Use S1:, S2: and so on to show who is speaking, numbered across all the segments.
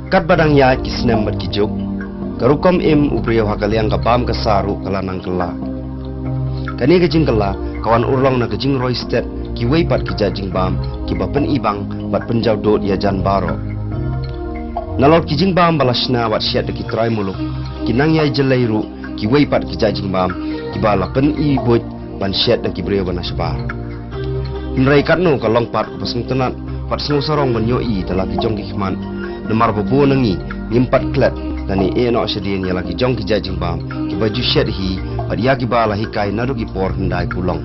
S1: kat badang ya kisnem mat kijuk karukom im ubriyo hakaliang kabam kasaru kalanang kala kani kejing kala kawan urlong na kejing roistet kiwei pat kijajing bam kibapen ibang bat penjau dot ya jan baro nalot kijing bam balasna wat syat de kitrai muluk kinang yai jelairu kiwei pat kijajing bam kibala pen ibut ban syat de kibriyo banasbar nrai katno kalong pat pasung tenat pat sengu sarong menyoi telah kijong kihman nemar bobo nengi ngimpat klet tani eno sedien ya lagi jong kijajing bam ki baju syat hi pat ya kibala hikai nadu ki por hendai pulong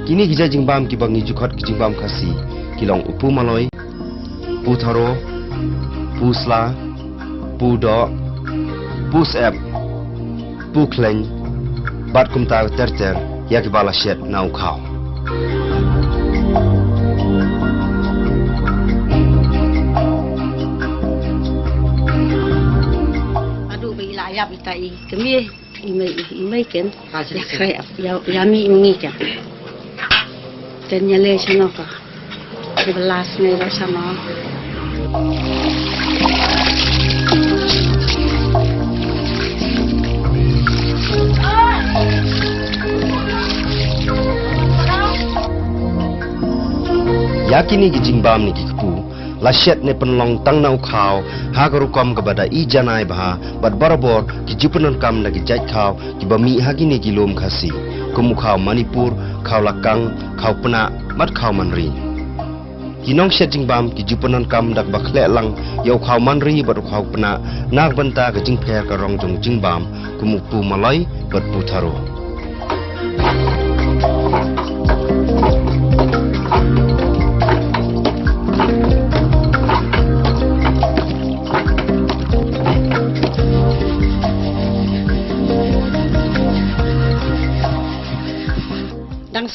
S1: kini kijajing bam ki bangi jukhat kijing bam khasi kilong upu maloi pu tharo pu sla pu do pu sep pu kleng bat kum ta terter ya kibala syat nau khao
S2: ya bitai kami imai ken ya khay ya mi ngi ka ten nyale chano ka belas ne ra chano
S1: yakini kijing bam ni kikpu lasyat ne penlong tang nau khao hagarukom kepada ijanai bah bat barabor kijupenon kam na kijai khao kibami hagini kilom khasi kumu khao manipur khao lakang khao pena mat khao manri kinong syajing bam kijupenon kam dak bakhle lang yau khao manri bat khao pena nak banta kijing pher ka rong jong jing bam kumu pu malai bat pu tharo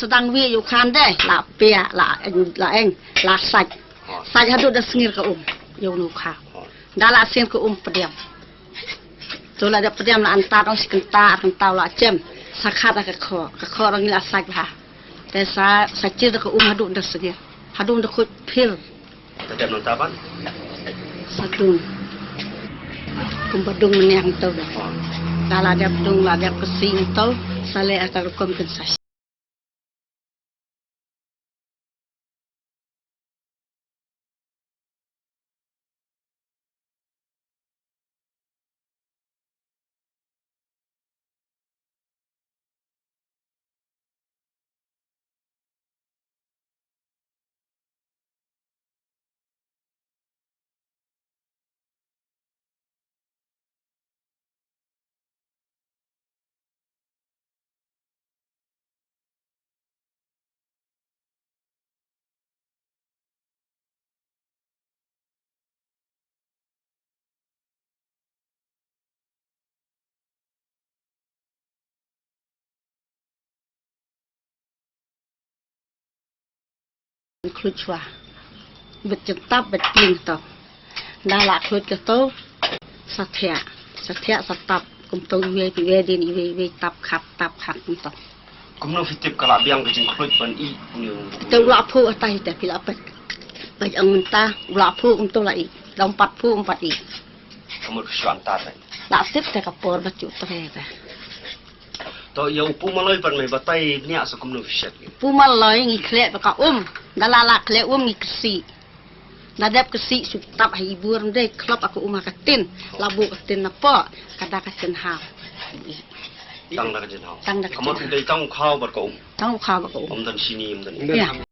S2: sedang wi yu kan deh la pia la eng la saj hadu da sengir ke yu nu kha da la sen ke pediam to la da pediam la antar ong sikenta la jem sakhat ke kho rong la saj ha te sa sajir ke hadu da sengir hadu da khut phil
S1: tadam non taban
S2: sadun badung menang to da la da badung la da kesing to sale akal kom kensas kluchwa bercetap beting to dala klut ke to sathya satap kum to we din we tap khat to
S1: kumno fitip kala biang kijing klut ban i ni
S2: to la phu atai te pila pet bai ang menta la phu to la i dom pat phu pat i
S1: kamur swan ta
S2: la sip te kapor bacu tre ta
S1: to yo pu maloi pan mai batai nia so kumno fishat
S2: pu maloi ngi khle ba ka dalala khle ngi kesi nadap kesi tap hibur ndai klop aku katin labu katin napa kada kasin ha
S1: tang da kasin ha
S2: tang da
S1: kamur dei tang khao bar ka
S2: tang khao ba ka
S1: dan sini dan
S2: ya